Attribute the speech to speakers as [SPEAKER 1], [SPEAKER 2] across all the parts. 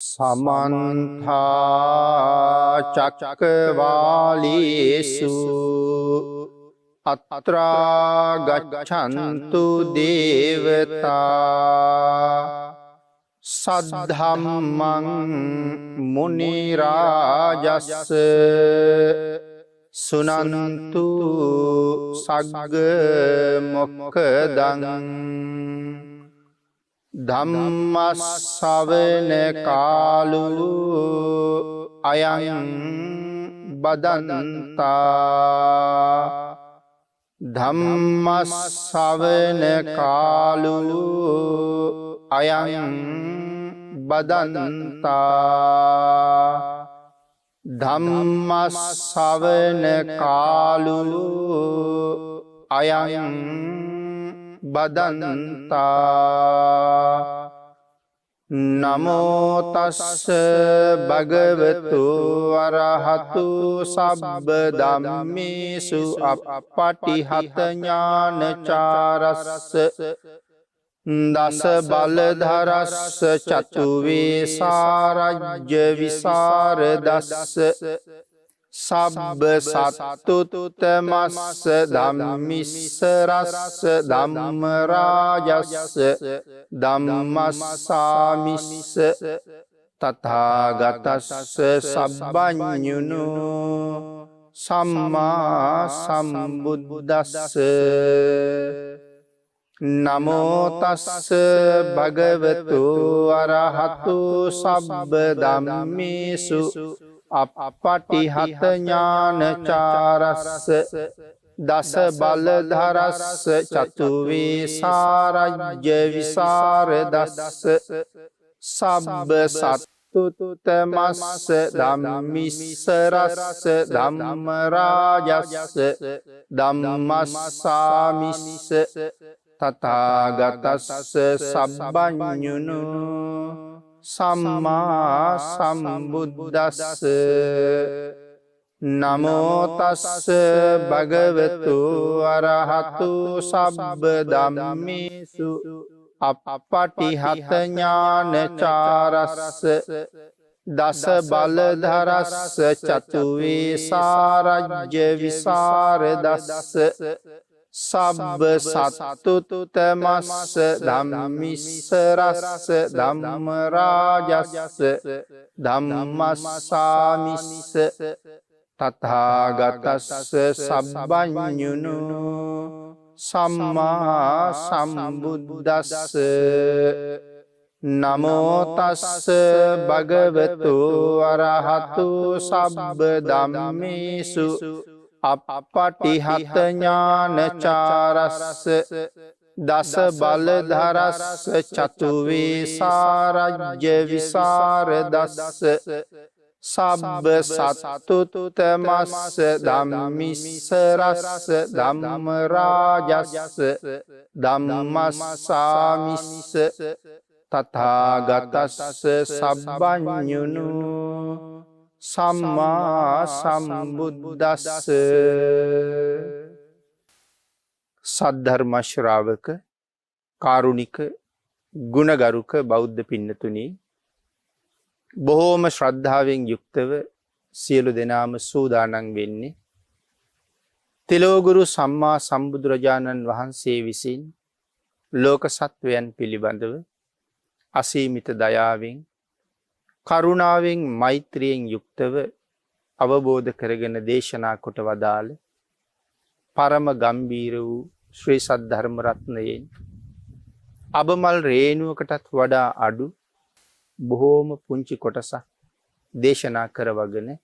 [SPEAKER 1] समन्था चक्रवालेषु अत्रा गच्छन्तु देवता सद्धम्मं मुनि राजस् सुनन्तु सग्ग मोक्खदं ධම්මස්සවන කාලු අයං බදන්තා ධම්මස්සවන කාලු අයං බදන්තා ධම්මස්සවන කාලු අයං බදන්තා නමෝ තස්ස භගවතු අරහතු සබ්බ ධම්මේසු අප්පටිහත ඥානචාරස්ස දස බලධරස්ස චතු වේසාරජ්‍ය විසරදස්ස සබ්බ සත්තුතමස්ස ධම්මිස්සරස්ස ධම්ම රාජස්ස ධම්මස්සාමිස්ස තථාගතස්ස සබ්බඤුනු සම්මා සම්බුද්දස්ස නමෝ තස්ස භගවතු අරහතු සබ්බ ධම්මේසු අප්පටිහත ඥානචාරස්ස දස බලධරස්ස චතු වේසාරජ්‍ය විසරදස්ස සබ්බ සත්තුතමස්ස ධම්මිස්සරස්ස ධම්ම රාජස්ස ධම්මස්සාමිස්ස තථාගතස්ස සබ්බඤුනු සම්මා සම්බුද්දස්ස නමෝ තස්ස භගවතු අරහතු සබ්බ ධම්මේසු අප්පටිහත ඥානචාරස්ස දස බලධරස්ස චතු වේසාරජ්‍ය විසරදස්ස සබ්බ සත්තුතමස්ස ධම්මිස්සරස්ස ධම්ම රාජස්ස ධම්මස්සාමිස්ස තථාගතස්ස සබ්බඤුනු සම්මා සම්බුද්දස්ස නමෝ තස්ස භගවතු අරහතු සබ්බ ධම්මේසු අප්පටිහත ඥානචාරස්ස දස බලධරස්ස චතු වේසාරජ්‍ය විසරදස්ස සබ්බ සත්තුතමස්ස ධම්මිස්සරස්ස ධම්ම රාජස්ස ධම්මස්සාමිස්ස තථාගතස්ස සබ්බඤුනු සම්මා සම්බුද්දස්ස සද්ධර්ම ශ්‍රාවක කාරුණික ගුණගරුක බෞද්ධ පින්නතුනි බොහෝම ශ්‍රද්ධාවෙන් යුක්තව සියලු දෙනාම සූදානම් වෙන්නේ තිලෝගුරු සම්මා සම්බුදුරජාණන් වහන්සේ විසින් ලෝක සත්වයන් පිළිබඳව අසීමිත දයාවෙන් කරුණාවෙන් මෛත්‍රියෙන් යුක්තව අවබෝධ කරගෙන දේශනා කොට වදාළ පරම ගම්බීර වූ ශ්‍රී සද්ධර්ම රත්නයෙන් අබමල් රේණුවකටත් වඩා අඩු බොහෝම පුංචි කොටසක් දේශනා කරවගෙන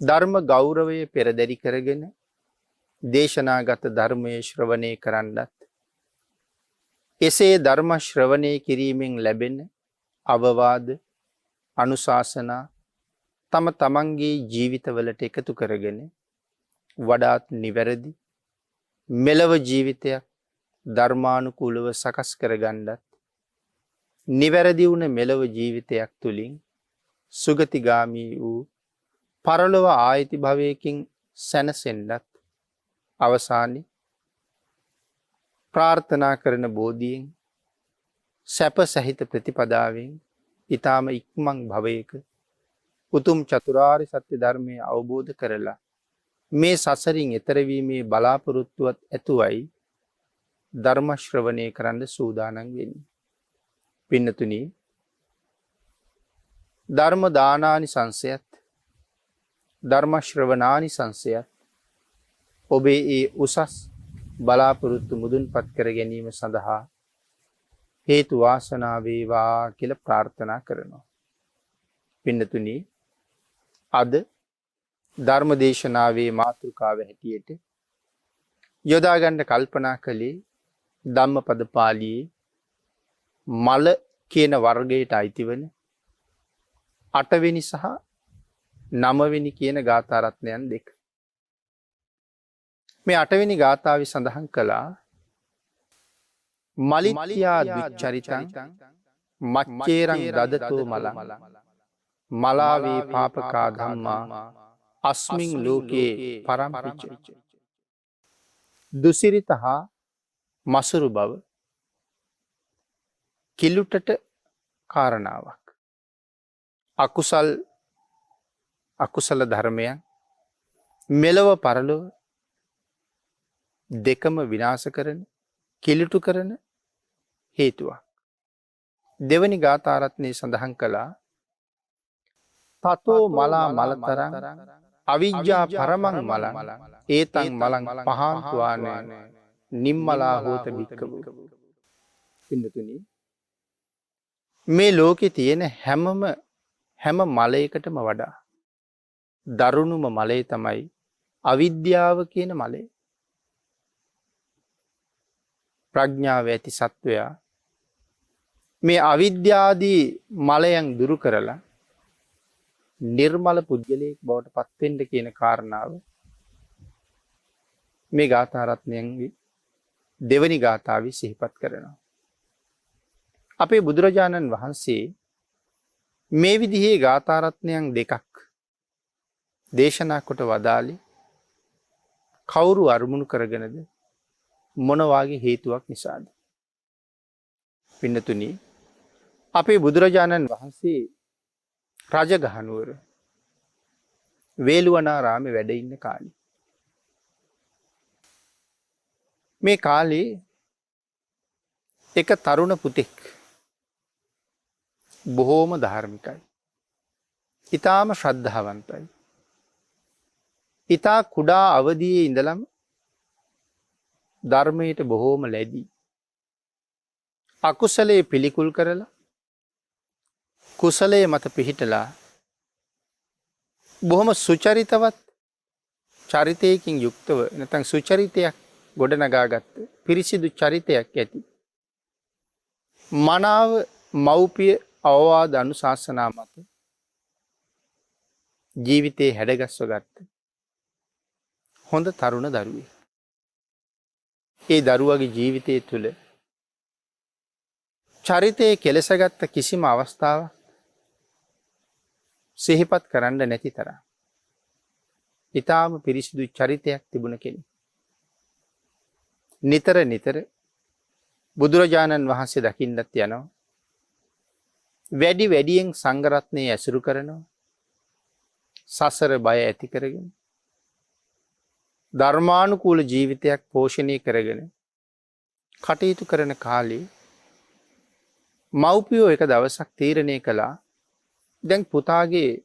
[SPEAKER 1] ධර්ම ගෞරවය පෙරදරි කරගෙන දේශනාගත ධර්මයේ ශ්‍රවණය කරන්නත් එසේ ධර්ම ශ්‍රවණය කිරීමෙන් ලැබෙන අවවාද අනුශාසනා තම තමන්ගේ ජීවිතවලට එකතු කරගෙන වඩාත් නිවැරදි මෙලව ජීවිතයක් ධර්මානුකූලව සකස් කරගන්නත් නිවැරදි වුණ මෙලව ජීවිතයක් තුළින් සුගතිගාමී වූ පරලොව ආයති භවයකින් සැනසෙන්නත් අවසානයේ ප්‍රාර්ථනා කරන බෝධියෙන් සැප සහිත ප්‍රතිපදාවෙන් ඊටාම ඉක්මන් භවයක උතුම් චතුරාර්ය සත්‍ය ධර්මය අවබෝධ කරලා මේ සසරින් එතර වීමේ බලාපොරොත්තුවත් ඇතුවයි ධර්ම ශ්‍රවණය කරන්න සූදානම් වෙන්නේ. පින්නතුනි, ධර්ම දානානි සංසයත් ධර්ම ශ්‍රවණානි සංසයත් ඔබේ ඒ උසස් බලාපොරොත්තු මුදුන්පත් කර ගැනීම සඳහා හේතු වාසනා වේවා කියලා ප්‍රාර්ථනා කරනවා. පින්නතුනි, අද ධර්ම දේශනාවේ මාතෘකාව හැටියට යොදා ගන්න කල්පනා කළේ ධම්මපද පාළියේ මල කියන වර්ගයට අයිති වන 8 වෙනි සහ 9 වෙනි කියන ගාථා රත්නයන් දෙක. මේ 8 වෙනි ගාථාවේ සඳහන් කළා මලිත්‍යා දුච්චරිතං මච්චේරං දදතෝ මලං මලාවේ පාපකා ධම්මා අස්මින් ලෝකේ පරම්පිච්ච. දුසිරිත හා මසුරු බව කිලුටට කාරණාවක්. අකුසල ධර්මයන් මෙලව පරලොව දෙකම විනාශ කරන කිලුටු කරන හේතුවක්. දෙවනි ගාථා රත්නයේ සඳහන් කළා තතෝ මලා මලතරං අවිජ්ජා පරමං මලං ඒතං මලං පහන්තුවාන නිම්මලා හෝත භික්ඛවෝ. පින්නතුනි, මේ ලෝකේ තියෙන හැම මලයකටම වඩා දරුණුම මලය තමයි අවිද්‍යාව කියන මලය. ප්‍රඥාව ඇති සත්වයා මේ අවිද්‍යාදී මලයන් දුරු කරලා නිර්මල පුද්ගලයෙක් බවට පත්වෙන්න කියන කාරණාව මේ ගාථා රත්නයන්ගේ දෙවනි ගාථාවේ සිහිපත් කරනවා. අපේ බුදුරජාණන් වහන්සේ මේ විදිහේ ගාථා රත්නයන් දෙකක් දේශනා කොට වදාළේ කවුරු අරමුණු කරගෙනද, මොන වාගේ හේතුවක් නිසාද? පින්නතුනි, අපේ බුදුරජාණන් වහන්සේ රජගහනුවර වේළුවනාරාමේ වැඩ ඉන්න කාලේ, මේ කාලේ එක තරුණ පුතෙක් බොහෝම ධාර්මිකයි, ඊටාම ශ්‍රද්ධාවන්තයි, ඊටා කුඩා අවදියේ ඉඳලම ධර්මයට බොහෝම ලැබී අකුසලයේ පිළිකුල් කරලා කුසලයේ මත පිහිටලා බොහොම සුචරිතවත් චරිතයකින් යුක්තව නැත්නම් සුචරිතයක් ගොඩනගාගත්ත පිරිසිදු චරිතයක් ඇති මනාව මෞපිය අවවාද අනුශාසනා මත ජීවිතේ හැඩගස්ව ගත්ත හොඳ තරුණ දරුවෙක්. ඒ දරුවගේ ජීවිතය තුළ චරිතයේ කෙලසගත්ත කිසිම අවස්ථාවක් සිහිපත් කරන්න නැති තරම් ඊටාම පිරිසිදු චරිතයක් තිබුණ කෙනෙක්. නිතර බුදුරජාණන් වහන්සේ දකින්නත් යනවා. වැඩියෙන් සංඝ රත්නයේ ඇසුරු කරනවා. සසර බය ඇති කරගෙන ධර්මානුකූල ජීවිතයක් පෝෂණය කරගෙන කටයුතු කරන කාලේ මව්පියෝ එක දවසක් තීරණය කළා දැන් පුතාගේ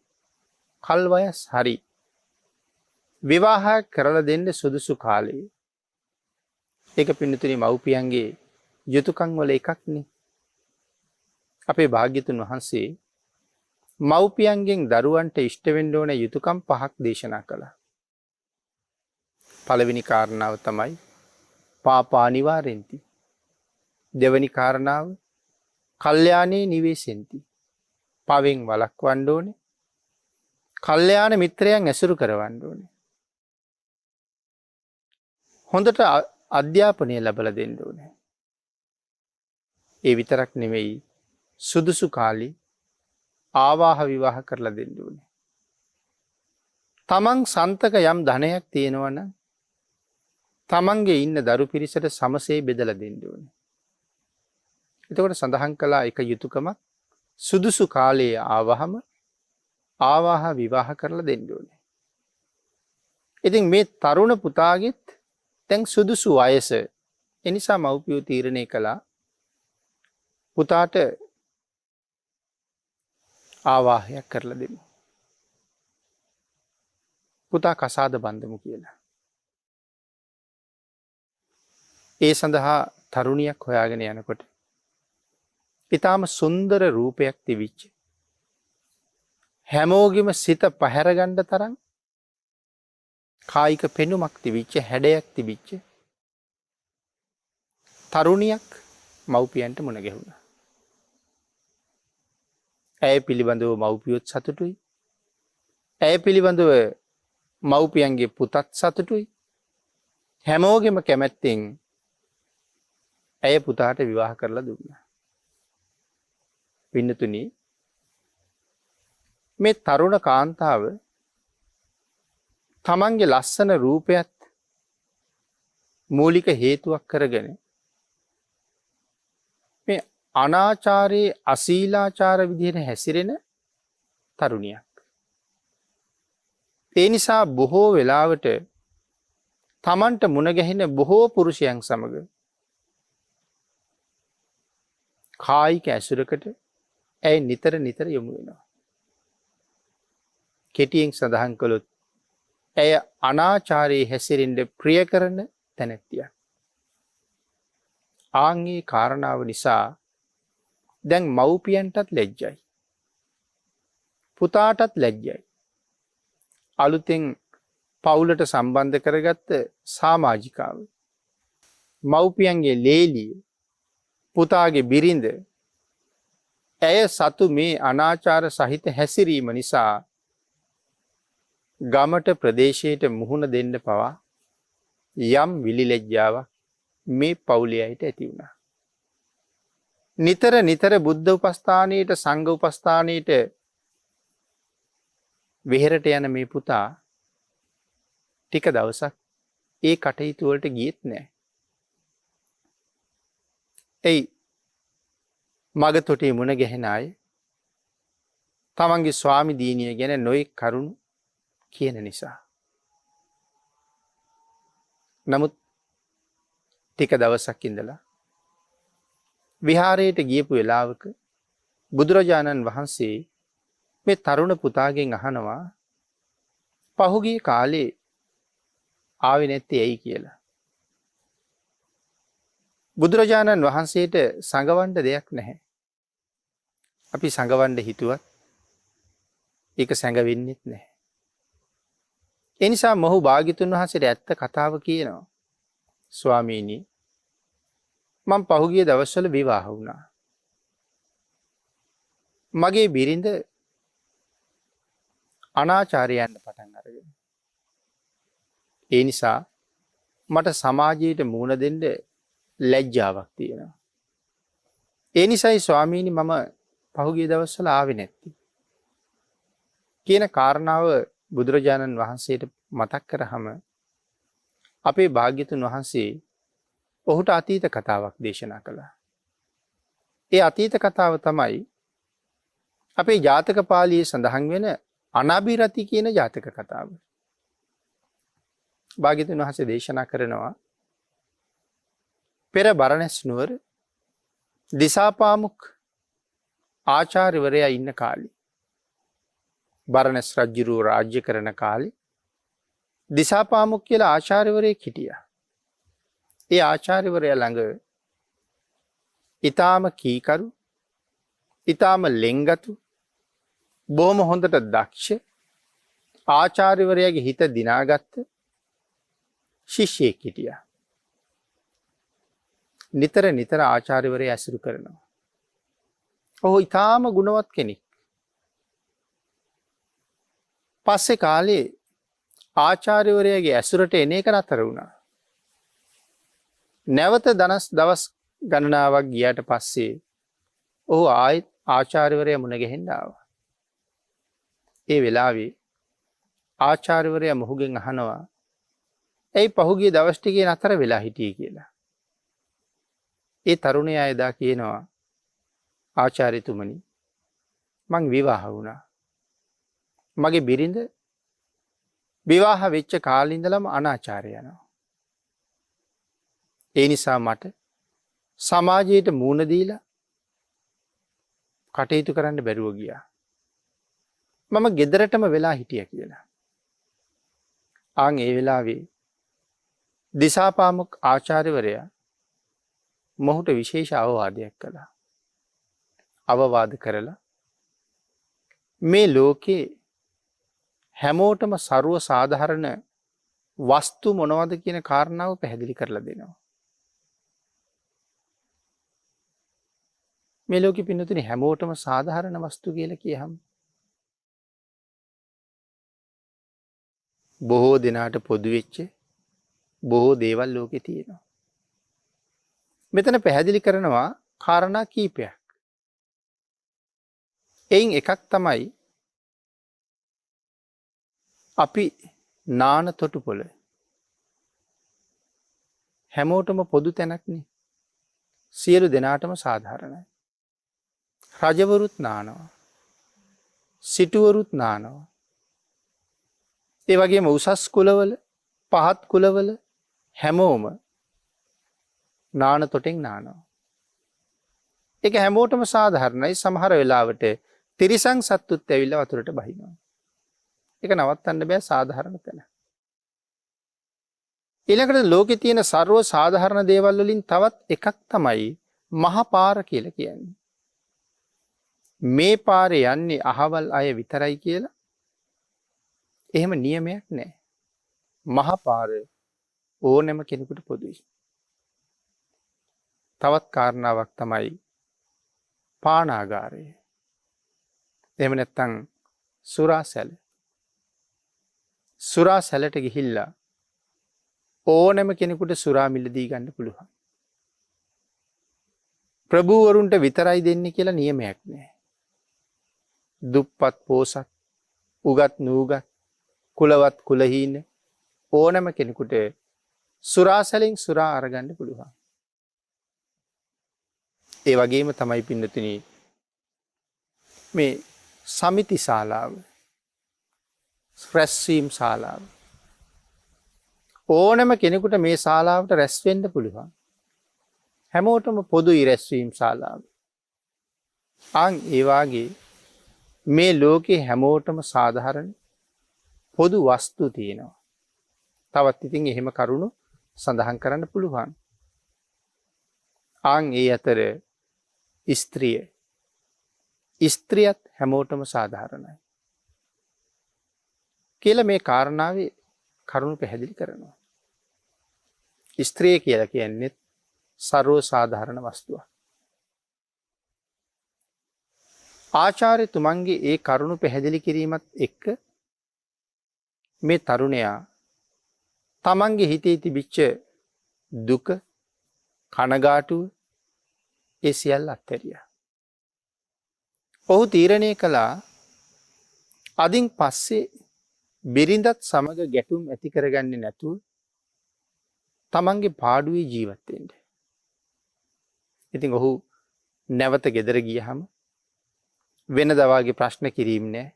[SPEAKER 1] කල් වයස් හරි, විවාහයක් කරලා දෙන්න සුදුසු කාලේ. ඒක පින්නතුනි මව්පියන්ගේ යුතුයකම් වල එකක්නේ. අපේ භාග්‍යතුන් වහන්සේ මව්පියන්ගෙන් දරුවන්ට ඉෂ්ට වෙන්න ඕන යුතුයකම් 5ක් දේශනා කළා. පළවෙනි කාරණාව තමයි පාපානිවාරෙන්ති. දෙවෙනි කාරණාව කල්යාණේ නිවේසෙන්ති. පවෙන් වළක්වන්න ඕනේ. කල්යාණ මිත්‍රයන් ඇසුරු කරවන්න ඕනේ. හොඳට අධ්‍යාපනය ලැබලා දෙන්න ඕනේ. ඒ විතරක් නෙමෙයි, සුදුසු කාලේ ආවාහ විවාහ කරලා දෙන්න ඕනේ. තමන් සන්තක යම් ධනයක් තියෙනවා නම් තමන්ගේ ඉන්න දරු පිරිසට සමසේ බෙදලා දෙන්න ඕනේ. එතකොට සඳහන් කළා එක යුතුයකමක් සුදුසු කාලයේ ආවහම ආවාහ විවාහ කරලා දෙන්න ඕනේ. ඉතින් මේ තරුණ පුතාගෙත් දැන් සුදුසු වයස. එනිසා මව්පියෝ තීරණය කළා පුතාට ආවාහයක් කරලා දෙමු. පුතා කසාද බන්ධමු කියලා. ඒ සඳහා තරුණියක් හොයාගෙන යනකොට ඉතාම සුන්දර රූපයක් තිබිච්ච. හැමෝගෙම සිත පැහැරගන්න තරම් කායික පෙනුමක් තිබිච්ච, හැඩයක් තිබිච්ච තරුණියක් මව්පියන්ට මුණ ගැහුණා. ඇය පිළිබඳව මව්පියොත් සතුටුයි. ඇය පිළිබඳව මව්පියන්ගේ පුතත් සතුටුයි. හැමෝගෙම කැමැත්තෙන් ඇය පුතාට විවාහ කරලා දුන්නා. පින්නතුනි, මේ තරුණ කාන්තාව තමන්ගේ ලස්සන රූපයත් මූලික හේතුවක් කරගෙන මේ අනාචාරයේ අශීලාචාර විදිහට හැසිරෙන තරුණියක්. ඒ නිසා බොහෝ වෙලාවට තමන්ට මුණ ගැහෙන බොහෝ පුරුෂයන් සමග කායික ඇසුරකට ඇය නිතර නිතර යොමු වෙනවා. කෙටියෙන් සඳහන් කළොත් ඇය අනාචාරයේ හැසිරෙන්න ප්‍රිය කරන තැනැත්තියක්. ආන්ගේ කාරණාව නිසා දැන් මව්පියන්ටත් ලැජ්ජයි. පුතාටත් ලැජ්ජයි. අලුතෙන් පවුලට සම්බන්ධ කරගත්ත සමාජිකාව. මව්පියන්ගේ ලේලිය, පුතාගේ බිරිඳ, ඇය සතු මේ අනාචාර සහිත හැසිරීම නිසා ගමට ප්‍රදේශයට මුහුණ දෙන්න පවා යම් විලිලැජ්ජාවක් මේ පවුලේ අයට ඇති වුණා. නිතර නිතර බුද්ධ උපස්ථානයට, සංඝ උපස්ථානයට වෙහෙරට යන මේ පුතා ටික දවසක් ඒ කටයුතු වලට ගියෙත් නැහැ. එයි මග තොටේ මුණ ගැහෙන අය තමන්ගේ ස්වාමි දිනිය ගැන නොයෙක් කරුණු කියන නිසා. නමුත් ටික දවසක් ඉඳලා විහාරයට ගියපු වෙලාවක බුදුරජාණන් වහන්සේ මේ තරුණ පුතාගෙන් අහනවා පහුගිය කාලේ ආවේ නැත්තේ ඇයි කියලා. බුදුරජාණන් වහන්සේට සඟවන්න දෙයක් නැහැ. අපි සඟවන්න හිතුවත් ඒක සැඟවෙන්නෙත් නැහැ. ඒ නිසා මොහු භාග්‍යතුන් වහන්සේට ඇත්ත කතාව කියනවා. ස්වාමීනි, මම පහුගිය දවස්වල විවාහ වුණා. මගේ බිරිඳ අනාචාරයන්ට පටන් අරගෙන. ඒ නිසා මට සමාජයට මුහුණ දෙන්න ලැජ්ජාවක් තියෙනවා. ඒ නිසායි ස්වාමීනි මම පහුගිය දවස්වල ආවේ නැත්තේ කියන කාරණාව බුදුරජාණන් වහන්සේට මතක් කරාම අපේ භාග්‍යතුන් වහන්සේ ඔහුට අතීත කතාවක් දේශනා කළා. ඒ අතීත කතාව තමයි අපේ ජාතක පාළියේ සඳහන් වෙන අනබිරති කියන ජාතක කතාව. භාග්‍යතුන් වහන්සේ දේශනා කරනවා පෙර බරණැස් නුවර දිසාපාමුක් ආචාර්යවරයා ඉන්න කාලේ, බරණැස් රජුරුව රාජ්‍ය කරන කාලේ දිසාපාමුක් කියලා ආචාර්යවරයෙක් හිටියා. ඒ ආචාර්යවරයා ළඟ ඊටාම කීකරු, ඊටාම ලෙන්ගතු, බොහොම හොඳට දක්ෂ, ආචාර්යවරයාගේ හිත දිනාගත්ත ශිෂ්‍යයෙක් හිටියා. නිතර නිතර ආචාර්යවරයා ඇසුරු කරනවා. ඔහු ඊටාම ගුණවත් කෙනෙක්. පස්සේ කාලේ ආචාර්යවරයාගේ ඇසුරට එන එක නතර වුණා. නැවත දවස් ගණනාවක් ගියාට පස්සේ ඔහු ආයෙත් ආචාර්යවරයා මුණ ගැහෙන්න ආවා. ඒ වෙලාවේ ආචාර්යවරයා මොහුගෙන් අහනවා ඇයි පහුගිය දවස් ටිකේ නතර වෙලා හිටියේ කියලා. ඒ තරුණයා එදා කියනවා ආචාර්යතුමනි, මං විවාහ වුණා. මගේ බිරිඳ විවාහ වෙච්ච කාලේ ඉඳලම අනාචාරය යනවා. ඒ නිසා මට සමාජයට මූණ දීලා කටයුතු කරන්න බැරුව ගියා. මම ගෙදරටම වෙලා හිටියා කියලා. ආන් ඒ වෙලාවේ දිසාපාමොක් ආචාර්යවරයා මොහුට විශේෂ අවවාදයක් කළා. අවවාද කරලා මේ ලෝකේ හැමෝටම ਸਰව සාධාරණ වස්තු මොනවද කියන කාරණාව පැහැදිලි කරලා දෙනවා. මේ ලෝකෙ පින්නතුනි හැමෝටම සාධාරණ වස්තු කියලා කියහම බොහෝ දෙනාට පොදු වෙච්ච බොහෝ දේවල් ලෝකෙ තියෙනවා. මෙතන පැහැදිලි කරනවා කාරණා කීපයක්. එයින් එකක් තමයි අපි නාන තොටුපොළ හැමෝටම පොදු තැනක්නේ. සියලු දෙනාටම සාධාරණයි. රජවරුත් නානවා. සිටුවරුත් නානවා. ඒ වගේම උසස් කුලවල පහත් කුලවල හැමෝම නාන තොටෙන් නානවා. ඒක හැමෝටම සාධාරණයි. සමහර වෙලාවට තිරිසන් සත්තුත් ඇවිල්ලා වතුරට බහිනවා. ඒක නවත්තන්න බෑ සාධාරණ තැන. ඊළඟට ලෝකේ තියෙන ਸਰව සාධාරණ දේවල් වලින් තවත් එකක් තමයි මහ පාර කියලා කියන්නේ. මේ පාරේ යන්නේ අහවල් අය විතරයි කියලා එහෙම නියමයක් නැහැ. මහ පාර ඕනෑම කෙනෙකුට පොදුයි. තවත් කාරණාවක් තමයි පානාගාරය. එහෙම නැත්නම් සුරාසැල. සුරාසැලට ගිහිල්ලා ඕනෑම කෙනෙකුට සුරා මිලදී ගන්න පුළුවන්. ප්‍රභූවරුන්ට විතරයි දෙන්නේ කියලා නියමයක් නැහැ. දුප්පත් පෝසත් උගත් නූගත් කුලවත් කුලහීන ඕනෑම කෙනෙකුට සුරාසැලෙන් සුරා අරගන්න පුළුවන්. ඒ වගේම තමයි පින්නතුනි මේ සමිති ශාලාව රැස්වීම් ශාලාව ඕනෑම කෙනෙකුට මේ ශාලාවට රැස් වෙන්න පුළුවන්. හැමෝටම පොදුයි රැස්වීම් ශාලාව. ආන් ඒ වාගේ මේ ලෝකේ හැමෝටම සාධාරණ පොදු වස්තු තියෙනවා. තවත් ඉතින් එහෙම කරුණු සඳහන් කරන්න පුළුවන්. ආන් ඒ අතර ස්ත්‍රියත් හැමෝටම සාධාරණයි කියලා මේ කාරණාවේ කරුණු පැහැදිලි කරනවා. ස්ත්‍රිය කියලා කියන්නේ ਸਰව සාධාරණ වස්තුවක්. ආචාර්යතුමන්ගේ ඒ කරුණු පැහැදිලි කිරීමත් එක්ක මේ තරුණයා තමන්ගේ හිතේ තිබිච්ච දුක කනගාටුව ඒ සියල්ල අත්හැරියා. ඔහු තීරණය කළා අදින් පස්සේ බිරිඳත් සමග ගැටුම් ඇති කරගන්නේ නැතුව තමන්ගේ පාඩුවේ ජීවත් වෙන්න. ඉතින් ඔහු නැවත ගෙදර ගියහම වෙනදා වාගේ ප්‍රශ්න කිරීම නැහැ.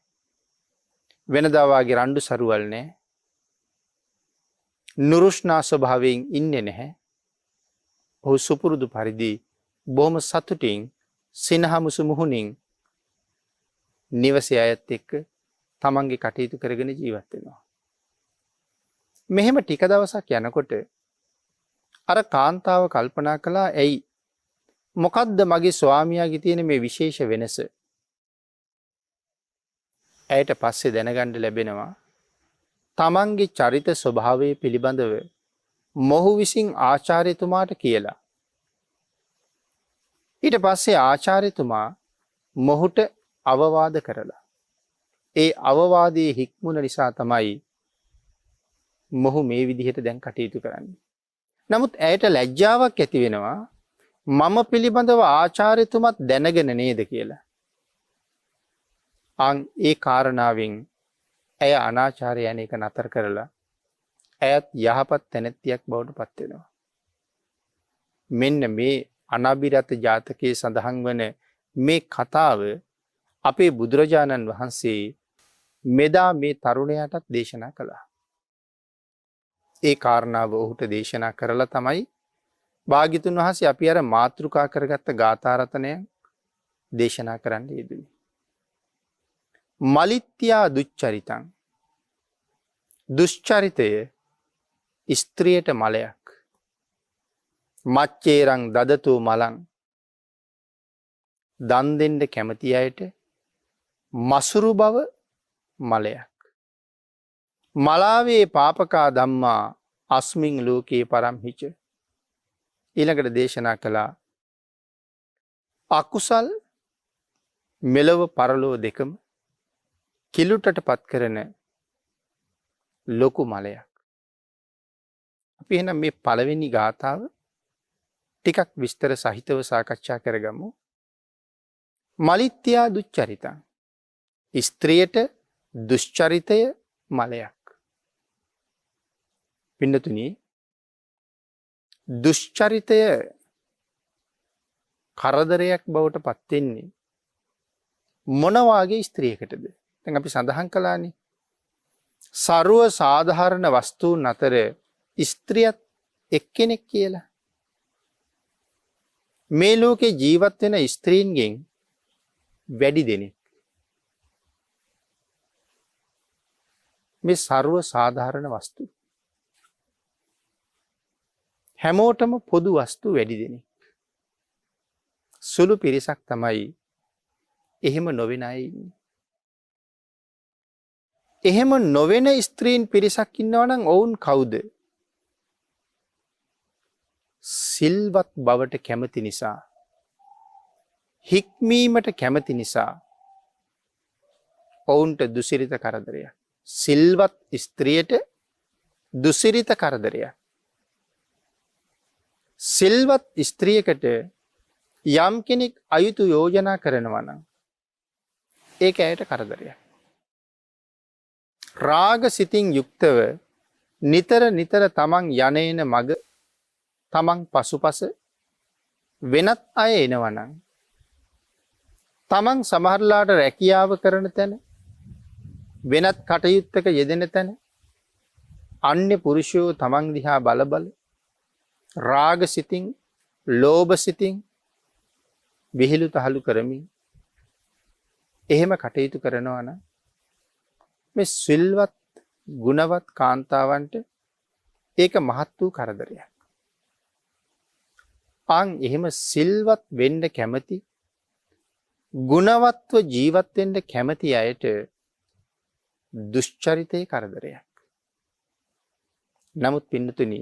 [SPEAKER 1] වෙනදා වාගේ රණ්ඩු සරුවල් නැහැ. නුරුස්නා ස්වභාවයෙන් ඉන්නේ නැහැ. ඔහු සුපුරුදු පරිදි බොහොම සතුටින් සිනහමුසු මුහුණින් නිවසේ අයත් එක්ක තමන්ගේ කටයුතු කරගෙන ජීවත් වෙනවා. මෙහෙම ටික දවසක් යනකොට අර කාන්තාව කල්පනා කළා ඇයි මොකද්ද මගේ ස්වාමියාගේ තියෙන මේ විශේෂ වෙනස? ඇයට පස්සේ දැනගන්න ලැබෙනවා තමන්ගේ චරිත ස්වභාවය පිළිබඳව මොහු විසින් ආචාර්යතුමාට කියලා. ඊට පස්සේ ආචාර්යතුමා මොහුට අවවාද කරලා ඒ අවවාදයේ හික්මුණ නිසා තමයි මොහු මේ විදිහට දැන් කටයුතු කරන්නේ. නමුත් ඇයට ලැජ්ජාවක් ඇති වෙනවා මම පිළිබඳව ආචාර්යතුමත් දැනගෙන නේද කියලා. ඒ කාරණාවෙන් ඇය අනාචාරය යන එක නතර කරලා ඇයත් යහපත් තැනැත්තියක් බවට පත් වෙනවා. මෙන්න මේ අනබිරත ජාතකයේ සඳහන් වන මේ කතාව අපේ බුදුරජාණන් වහන්සේ මෙදා මේ තරුණයාටත් දේශනා කළා. ඒ කාරණාව ඔහුට දේශනා කරලා තමයි භාග්‍යතුන් වහන්සේ අපි අර මාතෘකා කරගත්ත ගාථාරතනය දේශනා කරන්න යෙදුනේ. මලිත්‍යා දුච්චරිතං. දුෂ්චරිතය ස්ත්‍රියට මලයක්. මච්චේරං දදතු මලං. දන් දෙන්න කැමති අයට මසුරු බව මලයක්. මලාවේ පාපකා ධම්මා අස්මින් ලෝකේ පරම්හිච. ඊළඟට දේශනා කළා අකුසල් මෙලොව පරලෝ දෙකම කිලුටට පත් කරන ලොකු මලයක්. අපි එහෙනම් මේ පළවෙනි ගාථාව ටිකක් විස්තර සහිතව සාකච්ඡා කරගමු. මලිත්‍යා දුච්චරිතං. ස්ත්‍රියට දුෂ්චරිතය මලයක්. පින්නතුනි දුෂ්චරිතය කරදරයක් බවට පත් වෙන්නේ මොන වාගේ ස්ත්‍රියකටද? දැන් අපි සඳහන් කළානේ ਸਰව සාධාරණ වස්තුන් අතර ස්ත්‍රියත් එක්කෙනෙක් කියලා. මේ ලෝකේ ජීවත් වෙන ස්ත්‍රීන්ගෙන් වැඩි දෙනෙක් මේ ਸਰව සාධාරණ වස්තු හැමෝටම පොදු වස්තු වැඩි දෙනෙක්. සුළු පිරිසක් තමයි එහෙම නොවෙන අය ඉන්නේ. එහෙම නොවෙන ස්ත්‍රීන් පිරිසක් ඉන්නවා නම් ඔවුන් කවුද? සිල්වත් බවට කැමති නිසා, හික්මීමට කැමති නිසා ඔවුන්ට දුසිරිත කරදරයක්. සිල්වත් ස්ත්‍රියට දුසිරිත කරදරයක්. සිල්වත් ස්ත්‍රියකට යම් කෙනෙක් අයුතු යෝජනා කරනවා නම් ඒක ඇයට කරදරයක්. රාග සිතින් යුක්තව නිතර නිතර තමන් යන මග තමන් පසුපස වෙනත් අය එනවනම් තමන් සමහරලාට රැකියාව කරන තැන වෙනත් කටයුත්තක යෙදෙන තැන අන්‍ය පුරුෂයෝ තමන් දිහා බල බල රාග සිතින් ලෝභ සිතින් විහිළු තහළු කරමින් එහෙම කටයුතු කරනවා නම් මේ සිල්වත් ගුණවත් කාන්තාවන්ට ඒක මහත් වූ කරදරයක්. අන් එහෙම සිල්වත් වෙන්න කැමති ගුණවත්ව ජීවත් වෙන්න කැමති අයට දුෂ්චරිතයේ කරදරයක්. නමුත් පින්නතුනි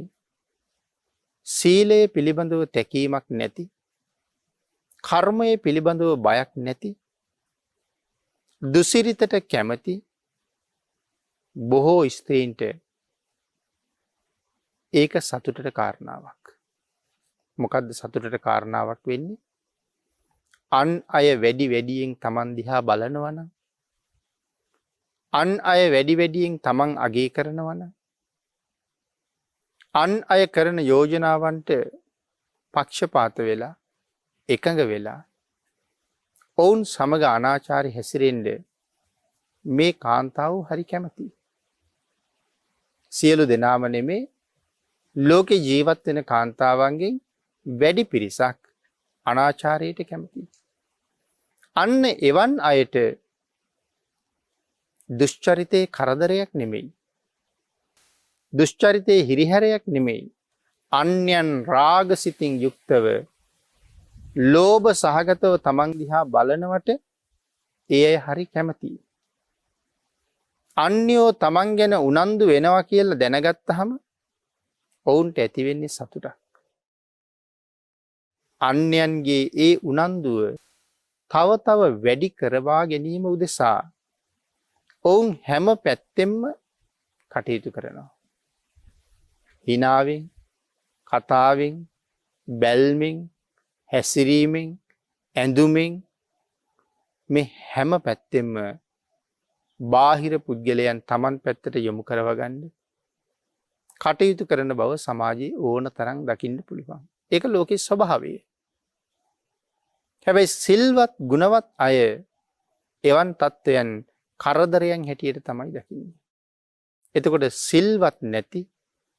[SPEAKER 1] සීලයේ පිළිබඳව තැකීමක් නැති, කර්මයේ පිළිබඳව බයක් නැති, දුසිරිතට කැමති බොහෝ ස්ත්‍රීන්ට ඒක සතුටට කාරණාවක්. මොකද්ද සතුටට කාරණාවක් වෙන්නේ? අන් අය වැඩි වැඩියෙන් තමන් දිහා බලනවා නම්, අන් අය වැඩි වැඩියෙන් තමන් අගය කරනවා නම්, අන් අය කරන යෝජනාවන්ට පක්ෂපාත වෙලා එකඟ වෙලා ඔවුන් සමග අනාචාරي හැසිරෙන්න මේ කාන්තාව හරි කැමතියි. සියලු දෙනාම නෙමේ ලෝකේ ජීවත් වෙන කාන්තාවන්ගෙන් වැඩි පිරිසක් අනාචාරයට කැමතියි. අන්න එවන් අයට දුෂ්චරිතේ කරදරයක් නෙමෙයි. දුෂ්චරිතේ හිරිහැරයක් නෙමෙයි. අන්‍යයන් රාගසිතින් යුක්තව ලෝභ සහගතව තමන් දිහා බලනවට ඒ අය හරි කැමතියි. අන්‍යෝ තමන් ගැන උනන්දු වෙනවා කියලා දැනගත්තහම ඔවුන්ට ඇති වෙන්නේ සතුටක්. අන්‍යයන්ගේ ඒ උනන්දුව තව තව වැඩි කරවා ගැනීම උදෙසා ඔවුන් හැම පැත්තෙම කටයුතු කරනවා. හිනාවෙන්, කතාවෙන්, බැල්මෙන්, හැසිරීමෙන්, ඇඳුමෙන් මේ හැම පැත්තෙම බාහිර පුද්ගලයන් තමන් පැත්තට යොමු කරවගන්න කටයුතු කරන බව සමාජයේ ඕන තරම් දකින්න පුළුවන්. ඒක ලෝකේ ස්වභාවය. හැබැයි සිල්වත් ගුණවත් අය එවන් තත්ත්වයන් කරදරයන් හැටියට තමයි දකින්නේ. එතකොට සිල්වත් නැති,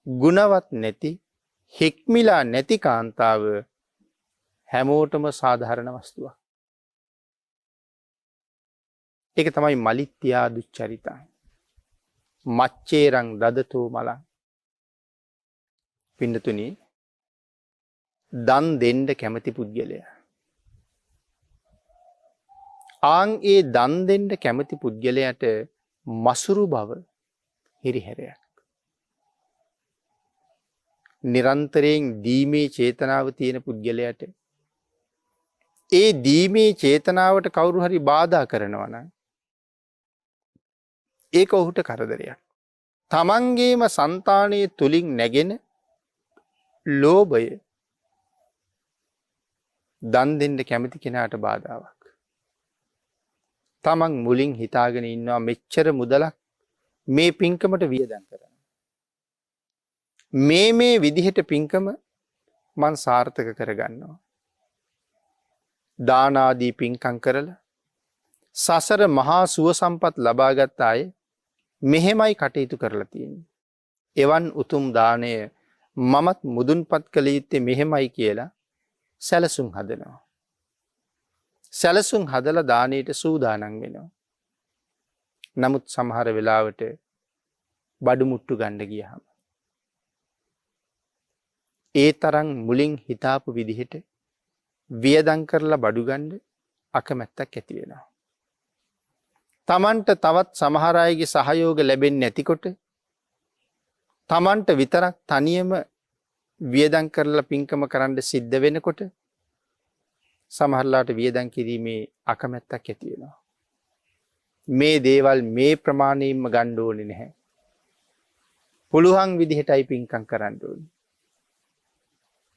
[SPEAKER 1] ගුණවත් නැති, හික්මිලා නැති කාන්තාව හැමෝටම සාධාරණ වස්තුවක්. ඒක තමයි මලිත්‍යා දුච්චරිතා. මච්චේරං දදතෝ මලං. පින්නතුනි, දන් දෙන්න කැමති පුද්ගලයා. ආන් ඒ දන් දෙන්න කැමති පුද්ගලයාට මසුරු බව හිරිහැරයක්. නිරන්තරයෙන් දීමේ චේතනාව තියෙන පුද්ගලයාට ඒ දීමේ චේතනාවට කවුරු හරි බාධා කරනවා නම් ඒක ඔහුට කරදරයක්. තමන්ගේම సంతානයේ තුලින් නැගෙන ලෝභය දන් දෙන්න කැමති කෙනාට බාධාවක්. තමන් මුලින් හිතාගෙන ඉන්නවා මෙච්චර මුදලක් මේ පින්කමට වියදම් කරන්න. මේ විදිහට පින්කම මං සාර්ථක කරගන්නවා. දාන ආදී පින්කම් කරලා සසර මහා සුව සම්පත් ලබාගත් අය මෙහෙමයි කටයුතු කරලා තියෙන්නේ. එවන් උතුම් දාණය මමත් මුදුන්පත් කළ යුත්තේ මෙහෙමයි කියලා සැලසුම් හදනවා. සැලසුම් හදලා දානයට සූදානම් වෙනවා. නමුත් සමහර වෙලාවට බඩු මුට්ටු ගන්න ගියහම ඒ තරම් මුලින් හිතාපු විදිහට වියදම් කරලා බඩු ගන්න අකමැත්තක් ඇති වෙනවා. තමන්ට තවත් සමහර අයගේ සහයෝග ලැබෙන්නේ නැතිකොට තමන්ට විතරක් තනියම වියදම් කරලා පින්කම කරන්න සිද්ධ වෙනකොට සමහරලාට වියදම් කිරීමේ අකමැත්තක් ඇති වෙනවා. මේ දේවල් මේ ප්‍රමාණයෙන්ම ගන්න ඕනේ නැහැ. පුළුවන් විදිහටයි පින්කම් කරන්න ඕනේ.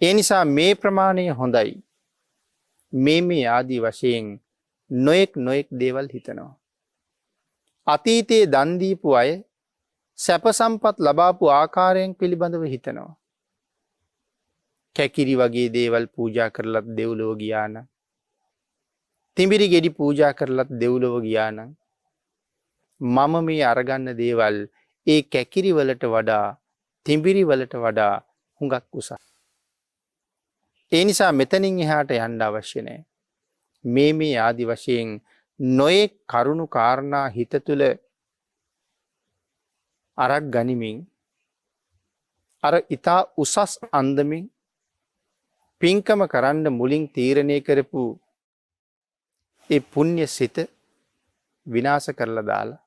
[SPEAKER 1] ඒ නිසා මේ ප්‍රමාණය හොඳයි. මේ ආදී වශයෙන් නොඑක් දේවල් හිතනවා. අතීතයේ දන් දීපු අය සැප සම්පත් ලබාපු ආකාරයෙන් පිළිබඳව හිතනවා. කැකිරි වගේ දේවල් පූජා කරලත් දෙව්ලොව ගියා නම්, තිඹිරි ගෙඩි පූජා කරලත් දෙව්ලොව ගියා නම්, මම මේ අරගන්න දේවල් ඒ කැකිරි වලට වඩා, තිඹිරි වලට වඩා හුඟක් උසස්. ඒ නිසා මෙතනින් එහාට යන්න අවශ්‍ය නැහැ. මේ ආදි වශයෙන් නොයෙක් කරුණු කාරණා හිත තුළ අරක් ගනිමින් අර ඊතා උසස් අන්දමින් පින්කම කරන්න මුලින් තීරණය කරපු ඒ පුණ්‍ය සිත විනාශ කරලා දාලා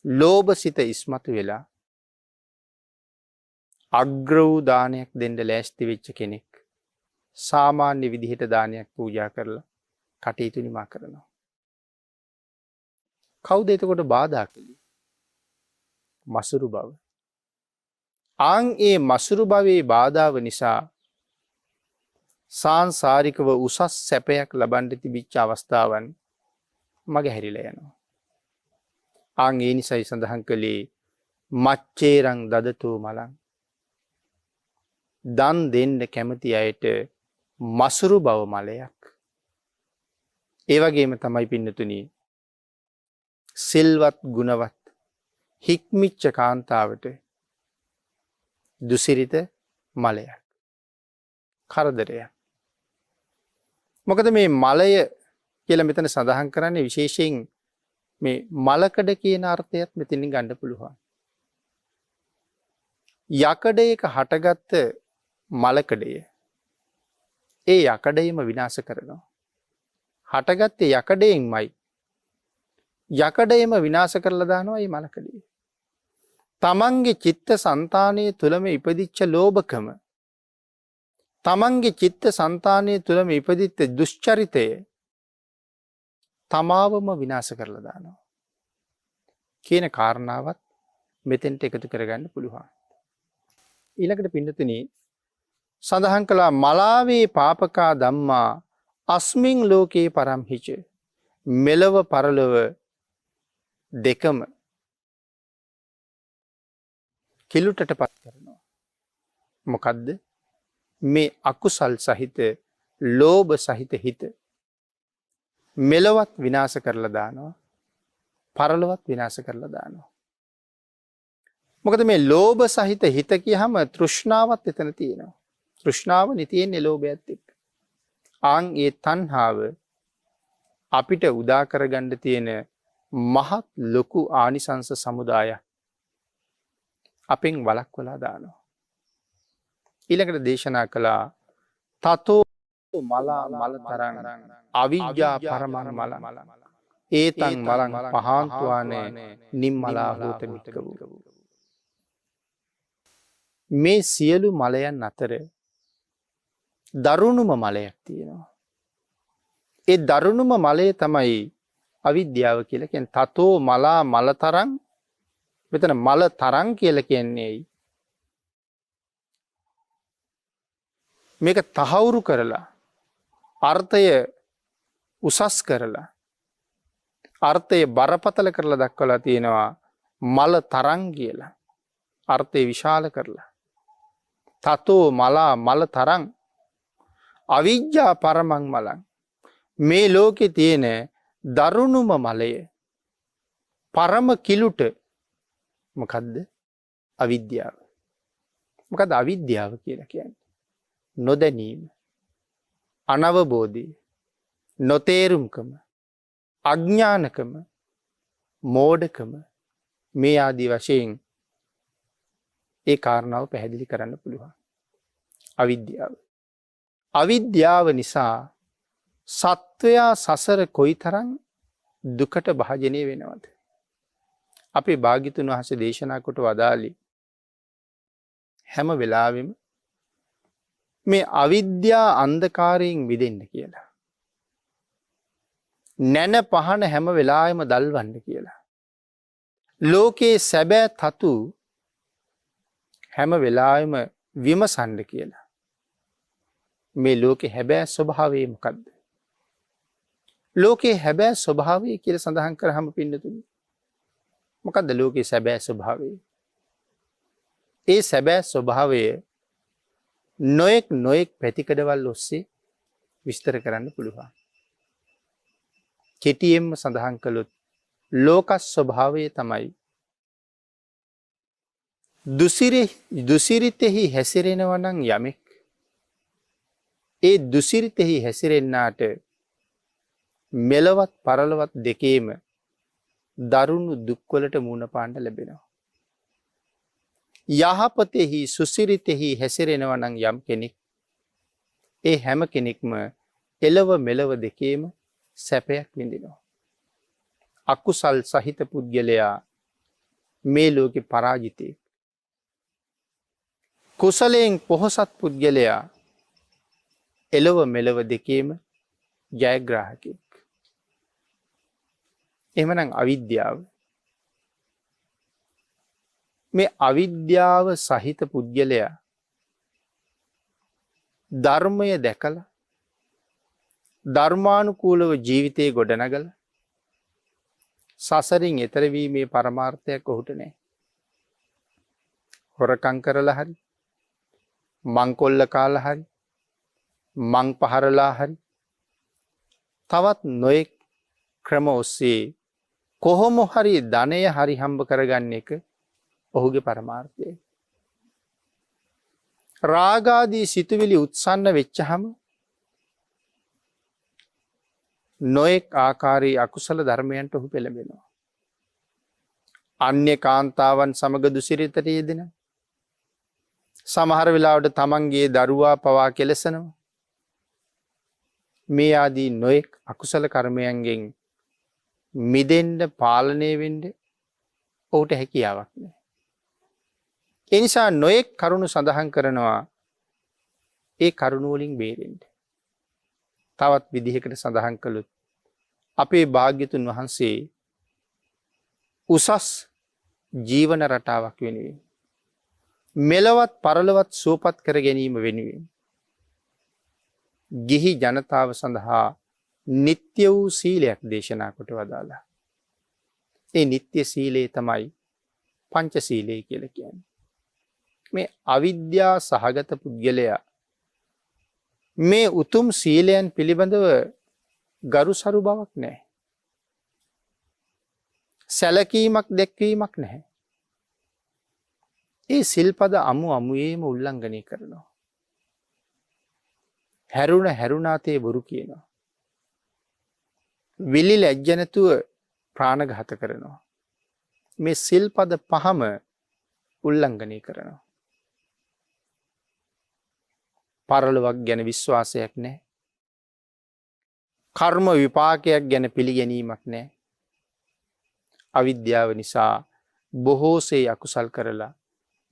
[SPEAKER 1] ලෝභ සිත ඉස්මතු වෙලා අග්‍ර වූ දානයක් දෙන්න ලෑස්ති වෙච්ච කෙනෙක් සාමාන්‍ය විදිහට දානයක් පූජා කරලා කටයුතු නිමා කරනවා. කවුද එතකොට බාධා කළේ? මසුරු බව. ආන් ඒ මසුරු භවයේ බාධාව නිසා සාංසාරිකව උසස් සැපයක් ලබන්න තිබිච්ච අවස්ථාවන් මගහැරිලා යනවා. ආන් ඒ නිසයි සඳහන් කළේ මච්චේරං දදතෝ මලං. දන් දෙන්න කැමති අයට මසුරු බව මලයක්. ඒ වගේම තමයි පින්නතුනි සිල්වත් ගුණවත් හික්මිච්ච කාන්තාවට දුසිරිත මලයක්, කරදරයක්. මොකද මේ මලය කියලා මෙතන සඳහන් කරන්නේ විශේෂයෙන් මේ මලකඩ කියන අර්ථයත් මෙතනින් ගන්න පුළුවන්. යකඩයක හටගත්ත මලකඩය ඒ යකඩයම විනාශ කරනවා. හටගත්තේ යකඩයෙන්මයි. යකඩයම විනාශ කරලා දානවා මේ මලකඩය. තමන්ගේ චිත්ත සංතානයේ තුලම ඉපදිච්ච ලෝභකම, තමන්ගේ චිත්ත සංතානයේ තුලම ඉපදිච්ච දුෂ්චරිතය තමාවම විනාශ කරලා දානවා කියන කාරණාවත් මෙතෙන්ට එකතු කරගන්න පුළුවන්. ඊළඟට පින්නතුනි සඳහන් කළා මලාවේ පාපකා ධම්මා අස්මින් ලෝකේ පරම්හිච. මෙලව පරලොව දෙකම කිලුටට පත් කරනවා. මොකද්ද? මේ අකුසල් සහිත ලෝභ සහිත හිත මෙලොවත් විනාශ කරලා දානවා. පරලොවත් විනාශ කරලා දානවා. මොකද මේ ලෝභ සහිත හිත කියහම තෘෂ්ණාවත් එතන තියෙනවා. තෘෂ්ණාව තියෙන්නේ ලෝභයත් එක්ක. ආන් ඒ තණ්හාව අපිට උදා කරගන්න තියෙන මහත් ලොකු ආනිසංස සමුදායක් අපෙන් වළක්වලා දානවා. ඊළඟට දේශනා කළා තතෝ මලා මලතරං අවිජ්ජා පරමං මලං ඒතං මලං පහන්තුවානේ නිම්මලා හෝත භික්ඛවෝ. මේ සියලු මලයන් අතර දරුණුම මලයක් තියෙනවා. ඒ දරුණුම මලය තමයි අවිද්‍යාව කියලා කියන්නේ. තතෝ මලා මලතරං, මෙතන මල තරං කියලා කියන්නේ මේක තහවුරු කරලා අර්ථය උසස් කරලා අර්ථය බරපතල කරලා දක්වලා තියෙනවා මල තරං කියලා. අර්ථය විශාල කරලා. තතෝ මලා මල තරං අවිජ්ජා පරමං මලං. මේ ලෝකේ තියෙන දරුණුම මලය පරම කිලුට මොකද්ද? අවිද්‍යාව. මොකද අවිද්‍යාව කියලා කියන්නේ? නොදැනීම, අනවබෝධය, නොතේරුම්කම, අඥානකම, මෝඩකම මේ ආදී වශයෙන් ඒ කාරණාව පැහැදිලි කරන්න පුළුවන්. අවිද්‍යාව. අවිද්‍යාව නිසා සත්වයා සසර කොයිතරම් දුකට භාජනය වෙනවද? අපේ භාග්‍යතුන් වහන්සේ දේශනා කොට වදාළි හැම වෙලාවෙම මේ අවිද්‍යා අන්ධකාරයෙන් මිදෙන්න කියලා. නැන පහන හැම වෙලාවෙම දල්වන්න කියලා. ලෝකේ සැබෑ තතු හැම වෙලාවෙම විමසන්න කියලා. මේ ලෝකේ හැබෑ ස්වභාවය මොකද්ද? ලෝකේ හැබෑ ස්වභාවය කියලා සඳහන් කරාම පින්නතුනි මොකද්ද ලෝකේ සැබෑ ස්වභාවය? ඒ සැබෑ ස්වභාවය නොයෙක් පැතිකඩවල් ඔස්සේ විස්තර කරන්න පුළුවන්. කෙටියෙන්ම සඳහන් කළොත් ලෝක ස්වභාවය තමයි දුසිරිතෙහි හැසිරෙනවා නම් යමෙක් ඒ දුසිරිතෙහි හැසිරෙන්නාට මෙලවත් පරලොවත් දෙකේම දරුණු දුක්වලට මුහුණ පාන්න ලැබෙනවා. යහපතෙහි සුසිරිතෙහි හැසිරෙනවා නම් යම් කෙනෙක් ඒ හැම කෙනෙක්ම එළව මෙලව දෙකේම සැපයක් විඳිනවා. අකුසල් සහිත පුද්ගලයා මේ ලෝකේ පරාජිතයෙක්. කුසලයෙන් පොහොසත් පුද්ගලයා එළව මෙලව දෙකේම ජයග්‍රාහකයෙක්. එහෙමනම් අවිද්‍යාව. මේ අවිද්‍යාව සහිත පුද්ගලයා ධර්මය දැකලා ධර්මානුකූලව ජීවිතේ ගොඩනගලා සසරින් එතර වීමේ පරමාර්ථයක් ඔහුට නැහැ. හොරකම් කරලා හරි, මංකොල්ල කාලා හරි, මං පහරලා හරි, තවත් නොයෙක් ක්‍රම ඔස්සේ කොහොම හරි ධනය හරි හම්බ කරගන්න එක ඔහුගේ පරමාර්ථය. රාගාදී සිතුවිලි උත්සන්න වෙච්චහම නොයෙක් ආකාරී අකුසල ධර්මයන්ට ඔහු පෙළඹෙනවා. අන්‍ය කාන්තාවන් සමග දුසිරිතට යෙදෙනවා. සමහර වෙලාවට තමන්ගේ දරුවා පවා කෙලසනවා. මේ ආදී නොයෙක් අකුසල කර්මයන්ගෙන් මිදෙන්න පාලනය වෙන්න ඔහුට හැකියාවක් නැහැ. ඒ නිසා නොයෙක් කරුණු සඳහන් කරනවා ඒ කරුණු වලින් බේරෙන්න. තවත් විදිහකට සඳහන් කළොත් අපේ භාග්‍යතුන් වහන්සේ උසස් ජීවන රටාවක් වෙනුවෙන් මෙලවත් පරලොවත් සුවපත් කර ගැනීම වෙනුවෙන් ගිහි ජනතාව සඳහා නිත්‍ය වූ සීලයක් දේශනා කොට වදාලා. ඒ නිත්‍ය සීලය තමයි පංචශීලය කියලා කියන්නේ. මේ අවිද්‍යා සහගත පුද්ගලයා මේ උතුම් සීලයන් පිළිබඳව ගරු සරු බවක් නැහැ. සැලකීමක් දැක්වීමක් නැහැ. ඒ සිල්පද අමු අමුයේම උල්ලංඝනය කරනවා. හැරුණාතේ බොරු කියනවා. විලි ලැජ්ජ නැතුව ප්‍රාණඝාත කරනවා. මේ සිල්පද පහම උල්ලංඝනය කරනවා. පරලොවක් ගැන විශ්වාසයක් නැහැ. කර්ම විපාකයක් ගැන පිළිගැනීමක් නැහැ. අවිද්‍යාව නිසා බොහෝසේ අකුසල් කරලා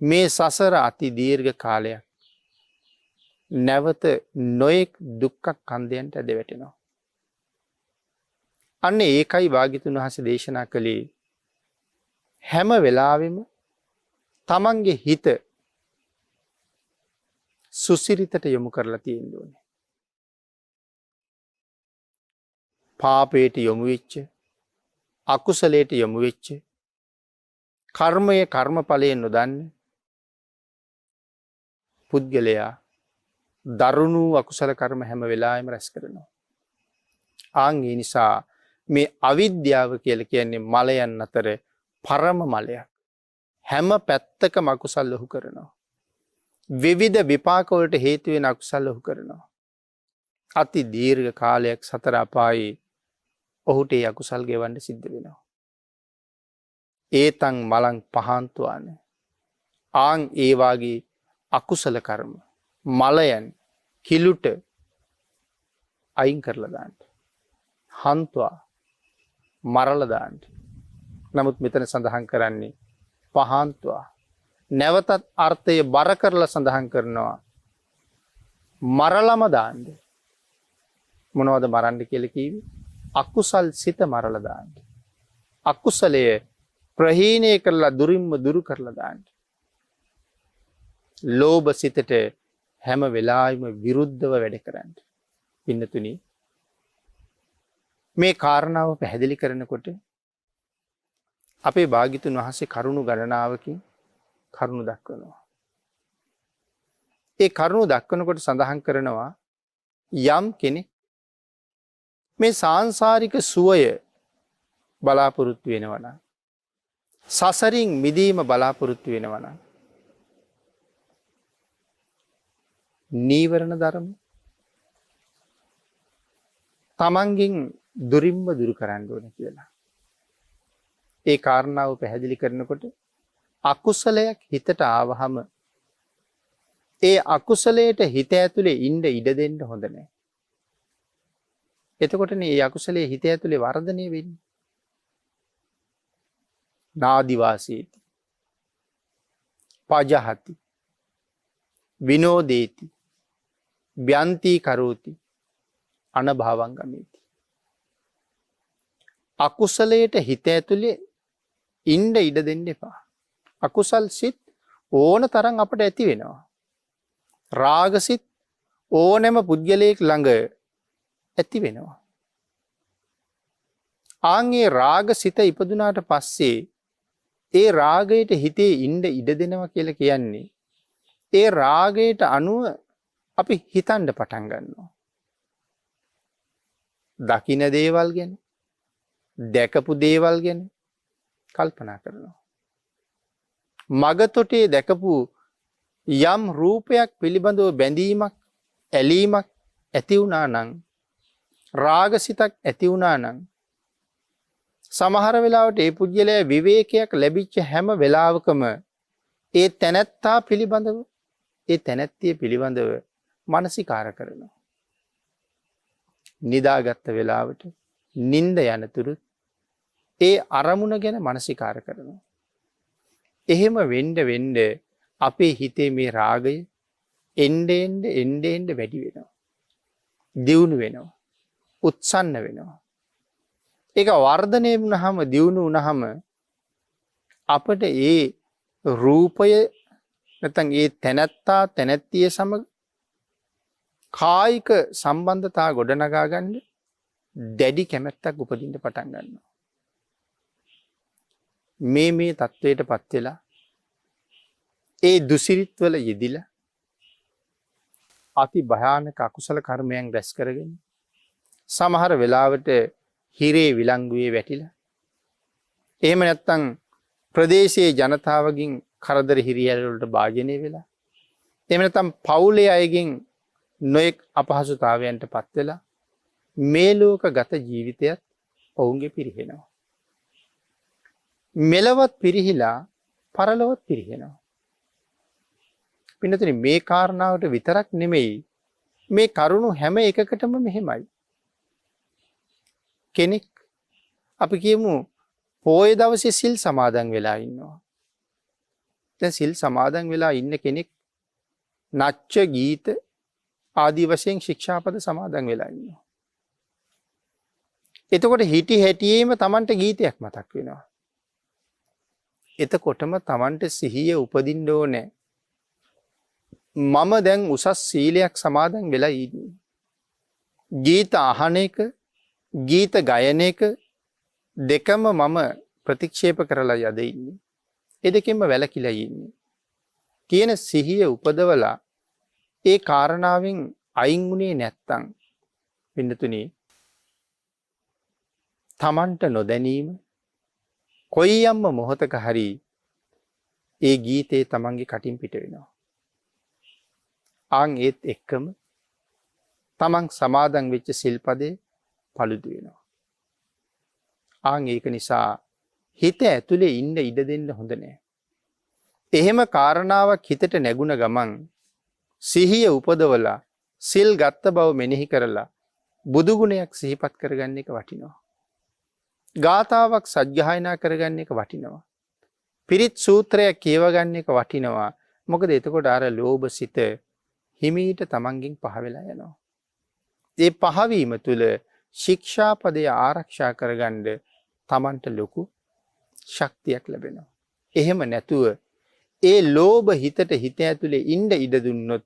[SPEAKER 1] මේ සසර අති දීර්ඝ කාලයක් නැවත නොයෙක් දුක්ඛ කන්දයන්ට ඇද වැටෙනවා. අන්න ඒකයි භාග්‍යතුන් වහන්සේ දේශනා කළේ හැම වෙලාවෙම තමන්ගේ හිත සුසිරිතට යොමු කරලා තියෙන්න ඕනේ. පාපයට යොමු වෙච්ච, අකුසලයට යොමු වෙච්ච, කර්මයේ කර්මඵලයෙන් නොදන්න පුද්ගලයා දරුණු අකුසල කර්ම හැම වෙලාවෙම රැස් කරනවා. ආන් ඒ නිසා මේ අවිද්‍යාව කියලා කියන්නේ මලයන් අතර පරම මලයක්. හැම පැත්තකම අකුසල් ලොහු කරනවා. විවිධ විපාක වලට හේතු වෙන අකුසල් ලොහු කරනවා. අති දීර්ඝ කාලයක් සතර අපායේ ඔහුට ඒ අකුසල් ගෙවන්න සිද්ධ වෙනවා. ඒතං මලං පහන්තුවාන. ආන් ඒ වාගේ අකුසල කර්ම මලයන් කිලුට අයින් කරලා දාන්න. හන්තුවා මරලා දාන්න. නමුත් මෙතන සඳහන් කරන්නේ පහන්තුවා. නැවතත් අර්ථය බර කරලා සඳහන් කරනවා මරලම දාන්න. මොනවද මරන්න කියලා කිව්වේ? අකුසල් සිත මරලා දාන්න. අකුසලය ප්‍රහීණය කරලා දුරින්ම දුරු කරලා දාන්න. ලෝභ සිතට හැම වෙලාවෙම විරුද්ධව වැඩ කරන්න. පින්නතුනි මේ කාරණාව පැහැදිලි කරනකොට අපේ භාග්‍යතුන් වහන්සේ කරුණු ගණනාවකින් කරුණු දක්වනවා. ඒ කරුණු දක්වනකොට සඳහන් කරනවා යම් කෙනෙක් මේ සාංසාරික සුවය බලාපොරොත්තු වෙනවා නම්, සසරින් මිදීම බලාපොරොත්තු වෙනවා නම්, නීවරණ ධර්ම තමන්ගෙන් දුරින්ම දුරු කරන්න ඕන කියලා. ඒ කාරණාව පැහැදිලි කරනකොට අකුසලයක් හිතට ආවහම ඒ අකුසලයට හිත ඇතුලේ ඉන්න ඉඩ දෙන්න හොඳ නැහැ. එතකොටනේ මේ අකුසලයේ හිත ඇතුලේ වර්ධනය වෙන්නේ. නාදිවාසීති පජහති විනෝදේති ව්‍යන්ති කරෝති අනභවං ගමේති. අකුසලයට හිත ඇතුලේ ඉන්න ඉඩ දෙන්න එපා. අකුසල් සිත් ඕන තරම් අපට ඇති වෙනවා. රාග සිත් ඕනෑම පුද්ගලයෙක් ළඟ ඇති වෙනවා. ආන්ගේ රාග සිත ඉපදුනාට පස්සේ ඒ රාගයට හිතේ ඉන්න ඉඩ දෙනවා කියලා කියන්නේ ඒ රාගයට අනුව අපි හිතන්න පටන් ගන්නවා. දකින දේවල් ගැන, දැකපු දේවල් ගැන කල්පනා කරනවා. මගතොටේ දැකපු යම් රූපයක් පිළිබඳව බැඳීමක්, ඇලීමක් ඇති වුණා නම්, රාගසිතක් ඇති වුණා නම්, සමහර වෙලාවට ඒ පුද්ගලයා විවේකයක් ලැබිච්ච හැම වෙලාවකම ඒ තැනැත්තා පිළිබඳව, ඒ තැනැත්තිය පිළිබඳව මානසිකාර කරනවා. නිදාගත්ත වෙලාවට නිින්ද යනතුරු ඒ අරමුණ ගැන මානසිකාර කරනවා. එහෙම වෙන්න අපේ හිතේ මේ රාගය එන්න වැඩි වෙනවා. දියුණු වෙනවා. උත්සන්න වෙනවා. ඒක වර්ධනය වුණාම, දියුණු වුණාම අපිට ඒ රූපය නැත්නම් ඒ තැනැත්තා තැනැත්තිය සමග කායික සම්බන්ධතා ගොඩනගා ගන්න දැඩි කැමැත්තක් උපදින්න පටන් ගන්නවා. මේ තත්වයටපත් වෙලා ඒ දුසිරිත්වල යෙදිලා අති භයානක අකුසල කර්මයන් රැස් කරගෙන සමහර වෙලාවට හිරේ විලංගුවේ වැටිලා. එහෙම නැත්තම් ප්‍රදේශයේ ජනතාවගෙන් කරදර හිරිහැර වලට භාජනය වෙලා. එහෙම නැත්තම් පවුලේ අයගෙන් නොයෙක් අපහසුතාවයන්ට පත් වෙලා මේ ලෝක ගත ජීවිතයත් ඔවුන්ගේ පිරිහෙනවා. මෙලවත් පිරිහිලා පරලොවත් පිරිහෙනවා. පින්නතුනි මේ කාරණාවට විතරක් නෙමෙයි මේ කරුණු හැම එකකටම මෙහෙමයි. කෙනෙක් අපි කියමු පොය දවසේ සිල් සමාදන් වෙලා ඉන්නවා. දැන් සිල් සමාදන් වෙලා ඉන්න කෙනෙක් නච්ච ගීත ආදී වශයෙන් ශික්ෂාපද සමාදන් වෙලා ඉන්නවා. එතකොට හිටි හැටියේම Tamanට ගීතයක් මතක් වෙනවා. එතකොටම Tamanට සිහිය උපදින්න ඕනේ. මම දැන් උසස් සීලයක් සමාදන් වෙලා ඉන්නේ. ගීත අහන එක, ගීත ගයන එක දෙකම මම ප්‍රතික්ෂේප කරලා යද ඉන්නේ. ඒ දෙකෙන්ම වැළකීලා ඉන්නේ. කියන සිහිය උපදවලා ඒ කාරණාවෙන් අයින් වුණේ නැත්තම් පින්නතුනි Tamanට නොදැනීම කොයියම්ම මොහොතක හරි ඒ ගීතේ Tamanගේ කටින් පිට වෙනවා. ආන් ඒත් එක්කම Taman සමාදන් වෙච්ච සිල්පදේ paludu වෙනවා. ආන් ඒක නිසා හිත ඇතුලේ ඉන්න ඉඩ දෙන්න හොඳ නෑ. එහෙම කාරණාවක් හිතට නැගුණ ගමන් සිහිය උපදවලා සිල් ගත්ත බව මෙනෙහි කරලා බුදු ගුණයක් සිහිපත් කරගන්න එක වටිනවා. ගාථාවක් සජ්ජායනා කරගන්න එක වටිනවා. පිරිත් සූත්‍රයක් කියව ගන්න එක වටිනවා. මොකද එතකොට අර ලෝභ සිත හිමීට Tamanගෙන් පහ වෙලා යනවා. ඒ පහවීම තුළ ශික්ෂාපදය ආරක්ෂා කරගන්න Tamanට ලොකු ශක්තියක් ලැබෙනවා. එහෙම නැතුව ඒ ලෝභ හිතට හිත ඇතුලේ ඉන්න ඉඩ දුන්නොත්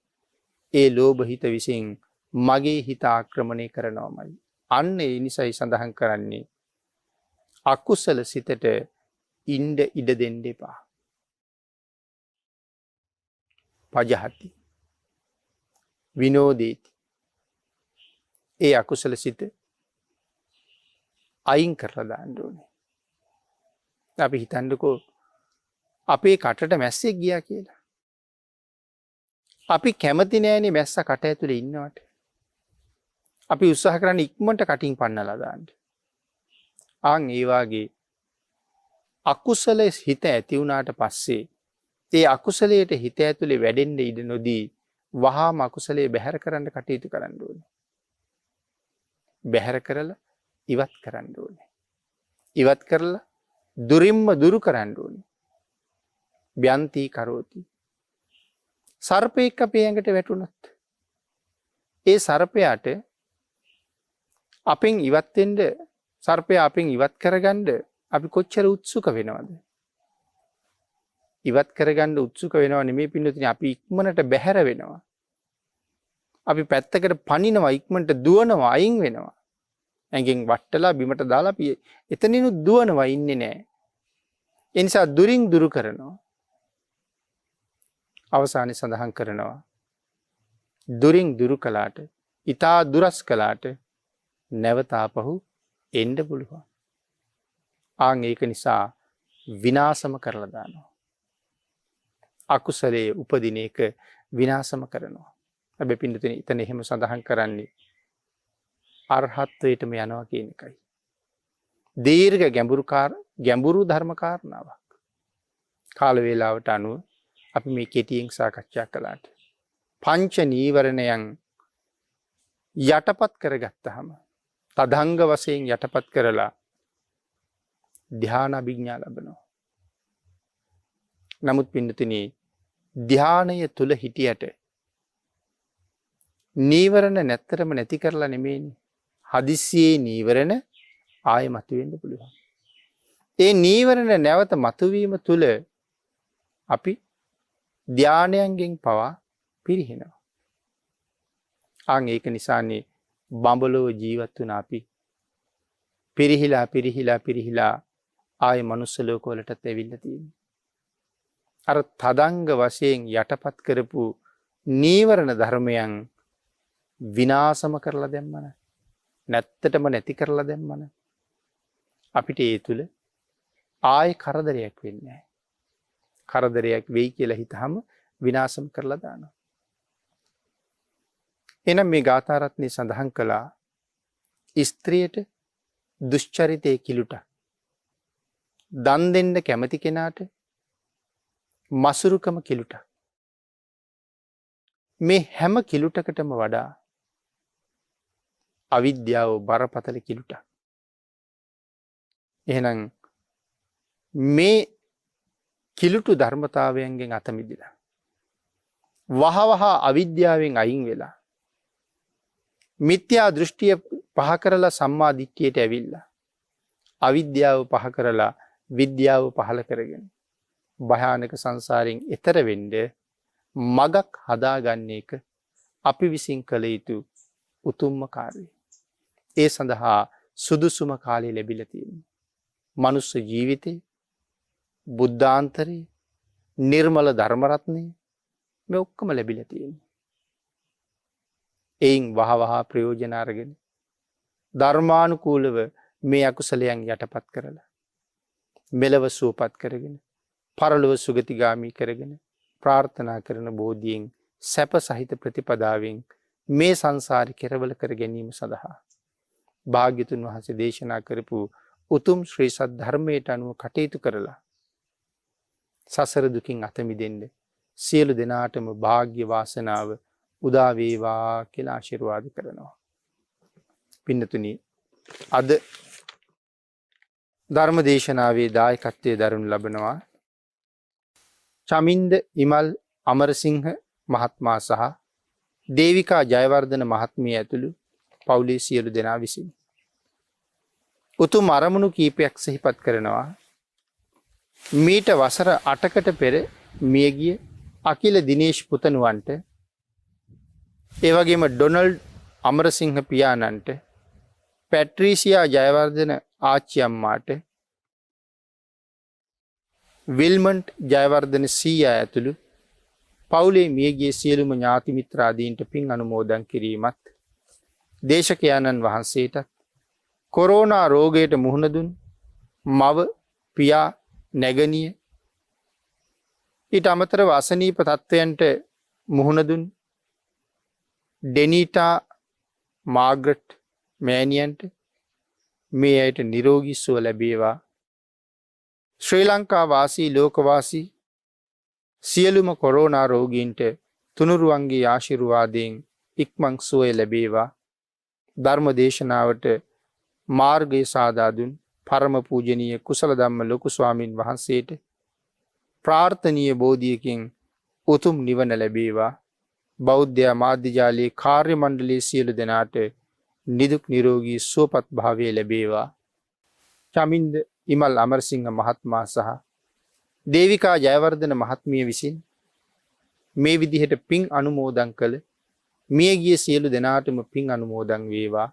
[SPEAKER 1] ඒ ලෝභ හිත විසින් මගේ හිත ආක්‍රමණය කරනවාමයි. අන්න ඒ නිසයි සඳහන් කරන්නේ අකුසල සිතට ඉන්න ඉඩ දෙන්න එපා. පජහති විනෝදේති. ඒ අකුසල සිත අයින් කරලා දාන්න ඕනේ. අපි හිතන්නකෝ අපේ කටට මැස්සෙක් ගියා කියලා. අපි කැමති නෑනේ මැස්සා කට ඇතුලේ ඉන්නවට. අපි උත්සාහ කරන්නේ ඉක්මනට කටින් පන්නලා දාන්න. ආන් ඒ වාගේ අකුසල හිත ඇති වුණාට පස්සේ ඒ අකුසලයට හිත ඇතුලේ වැඩෙන්න ඉඩ නොදී වහාම අකුසලයේ බැහැර කරන්න කටයුතු කරන්න ඕනේ. බැහැර කරලා ඉවත් කරන්න ඕනේ. ඉවත් කරලා දුරින්ම දුරු කරන්න ඕනේ. බ්‍යන්ති කරෝති. සර්පෙක් අපේ ඇඟට වැටුණොත් ඒ සර්පයාට අපෙන් ඉවත් වෙන්න සර්පයා අපෙන් ඉවත් කරගන්න අපි කොච්චර උත්සුක වෙනවද? ඉවත් කරගන්න උත්සුක වෙනව නෙමෙයි පින්නතුනි අපි ඉක්මනට බැහැර වෙනවා. අපි පැත්තකට පනිනවා ඉක්මනට දුවනවා අයින් වෙනවා. ඇඟෙන් වට්ටලා බිමට දාලා අපි එතනිනුත් දුවනවා ඉන්නේ නැහැ. ඒ නිසා දුරින් දුරු කරනවා. අවසානයේ සඳහන් කරනවා දුරින් දුරු කළාට ඊතා දුරස් කළාට නැවත ආපහු එන්න පුළුවන්. ආන් ඒක නිසා විනාශම කරලා දානවා. අකුසලයේ උපදින එක විනාශම කරනවා. හැබැයි පින්නතුනි එතන එහෙම සඳහන් කරන්නේ අරහත්වයටම යනවා කියන එකයි. දීර්ඝ ගැඹුරු ධර්ම කාරණාවක්. කාල වේලාවට අනුව අපි මේ කෙටියෙන් සාකච්ඡා කළාට පංච නීවරණයන් යටපත් කරගත්තාම තදංග වශයෙන් යටපත් කරලා ධ්‍යාන අභිඥා ලැබෙනවා. නමුත් පින්නතුනි ධ්‍යානය තුල හිටියට නීවරණ නැත්තරම නැති කරලා නෙමෙයිනේ. හදිස්සියේ නීවරණ ආයෙ මතුවෙන්න පුළුවන්. ඒ නීවරණ නැවත මතුවීම තුල අපි ධානයන්ගෙන් පවා පිරිහෙනවා. ආන් ඒක නිසානේ බඹලෝ ජීවත් වුණ අපි පිරිහිලා ආයෙ මනුස්ස ලෝකවලටත් ඇවිල්ලා තියෙන්නේ. අර තදංග වශයෙන් යටපත් කරපු නීවරණ ධර්මයන් විනාශම කරලා දැම්මන. නැත්තටම නැති කරලා දැම්මම අපිට ඒ තුල ආයෙ කරදරයක් වෙන්නේ නැහැ. කරදරයක් වෙයි කියලා හිතහම විනාශම් කරලා දානවා. එහෙනම් මේ ගාථා රත්නේ සඳහන් කළා ස්ත්‍රියට දුෂ්චරිතයේ කිලුට දන් දෙන්න කැමති කෙනාට මසුරුකම කිලුට මේ හැම කිලුටකටම වඩා අවිද්‍යාව බරපතල කිලුට. එහෙනම් මේ කිලුටු ධර්මතාවයන්ගෙන් අත මිදලා වහවහ අවිද්‍යාවෙන් අයින් වෙලා මිත්‍යා දෘෂ්ටිය පහ කරලා සම්මා දිට්ඨියට ඇවිල්ලා අවිද්‍යාව පහ කරලා විද්‍යාව පහල කරගෙන භයානක සංසාරයෙන් එතර වෙන්න මගක් හදාගන්න එක අපි විසින් කළ යුතු උතුම්ම කාර්යය. ඒ සඳහා සුදුසුම කාලය ලැබිලා තියෙනවා. මනුස්ස ජීවිතේ බුද්ධාන්තරේ නිර්මල ධර්ම රත්නය මේ ඔක්කොම ලැබිලා තියෙනවා. එයින් වහවහ ප්‍රයෝජන අරගෙන ධර්මානුකූලව මේ අකුසලයන් යටපත් කරලා මෙලව සුවපත් කරගෙන පරලොව සුගතිගාමී කරගෙන ප්‍රාර්ථනා කරන බෝධියෙන් සැප සහිත ප්‍රතිපදාවෙන් මේ සංසාරي කෙරවල කර ගැනීම සඳහා භාග්‍යතුන් වහන්සේ දේශනා කරපු උතුම් ශ්‍රී සත්‍ය ධර්මයට අනුව කටයුතු කරලා සසර දුකින් අත මිදෙන්න සියලු දෙනාටම වාග්ය වාසනාව උදා වේවා කියලා ආශිර්වාද කරනවා. පින්නතුනි අද ධර්ම දේශනාවේ දායකත්වයේ දරනු ලබනවා චමින්ද ඉමල් අමරසිංහ මහත්මයා සහ දේවිකා ජයවර්ධන මහත්මිය ඇතුළු පවුලේ සියලු දෙනා විසින් උතුම් අරමුණු කීපයක් සිහිපත් කරනවා. මීට වසර 8කට පෙර මියගිය අකිල දිනේෂ් පුතණුවන්ට ඒ වගේම ඩොනල්ඩ් අමරසිංහ පියාණන්ට පැට්‍රීසියා ජයවර්ධන ආච්චි අම්මාට විල්මන්ට් ජයවර්ධන සීයා ඇතුළු පවුලේ මියගිය සියලුම ඥාති මිත්‍රාදීන්ට පින් අනුමෝදන් කිරීමත් දේශකයන්න් වහන්සේටත් කොරෝනා රෝගයට මුහුණ දුන් මව පියා නැගණිය ඊට අමතරව අසනීප තත්ත්වයන්ට මුහුණ දුන් ඩෙනීටා මාග්‍රට් මෑණියන්ට මේ අයට නිරෝගී සුව ලැබේවා. ශ්‍රී ලංකා වාසී ලෝකවාසී සියලුම කොරෝනා රෝගීන්ට තුනුරුවන්ගේ ආශිර්වාදයෙන් ඉක්මන් සුවය ලැබේවා. ධර්ම දේශනාවට මාර්ගය සාදා දුන් පරම පූජනීය කුසල ධම්ම ලොකු ස්වාමින් වහන්සේට ප්‍රාර්ථනීය බෝධියකින් උතුම් නිවන ලැබේවා. බෞද්ධ මාධ්‍ය ජාලයේ කාර්ය මණ්ඩලයේ සියලු දෙනාට නිදුක් නිරෝගී සුවපත් භාවය ලැබේවා. චමින්ද ඉමල් අමරසිංහ මහත්මයා සහ දේවිකා ජයවර්ධන මහත්මිය විසින් මේ විදිහට පින් අනුමෝදන් කළ මියගිය සියලු දෙනාටම පින් අනුමෝදන් වේවා.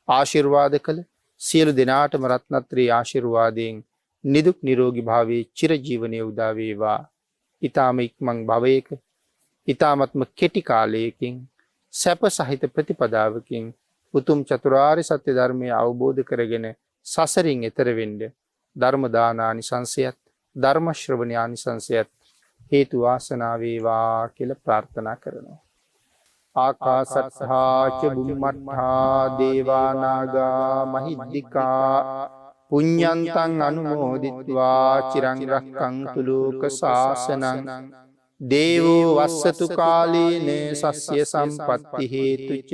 [SPEAKER 1] ආශිර්වාද කළ සියලු දෙනාටම රත්නත්‍රී ආශිර්වාදයෙන් නිදුක් නිරෝගී භාවයේ චිරජීවනයේ උදා වේවා. ඊ타ම ඉක්මන් භවයක ඊ타මත්ම කෙටි කාලයකින් සැප සහිත ප්‍රතිපදාවකින් උතුම් චතුරාර්ය සත්‍ය ධර්මය අවබෝධ කරගෙන සසරින් එතර වෙන්න ධර්ම දානානිසංසයත් ධර්ම ශ්‍රවණානිසංසයත් හේතු වාසනා වේවා කියලා ප්‍රාර්ථනා කරනවා. ආකාසත්තා ච බුම්මත්තා දේවා නාග මහිද්దికා පුඤ්ඤන්තං අනුමෝදිත්වා චිරං රක්ඛන්තු ලෝක සාසනං දේවෝ වස්සතු කාලේන සස්්‍ය සම්පත්ති හේතුච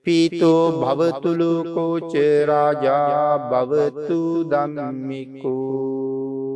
[SPEAKER 1] පීතෝ භවතු ලෝකෝ ච රාජා භවතු ධම්මිකෝ.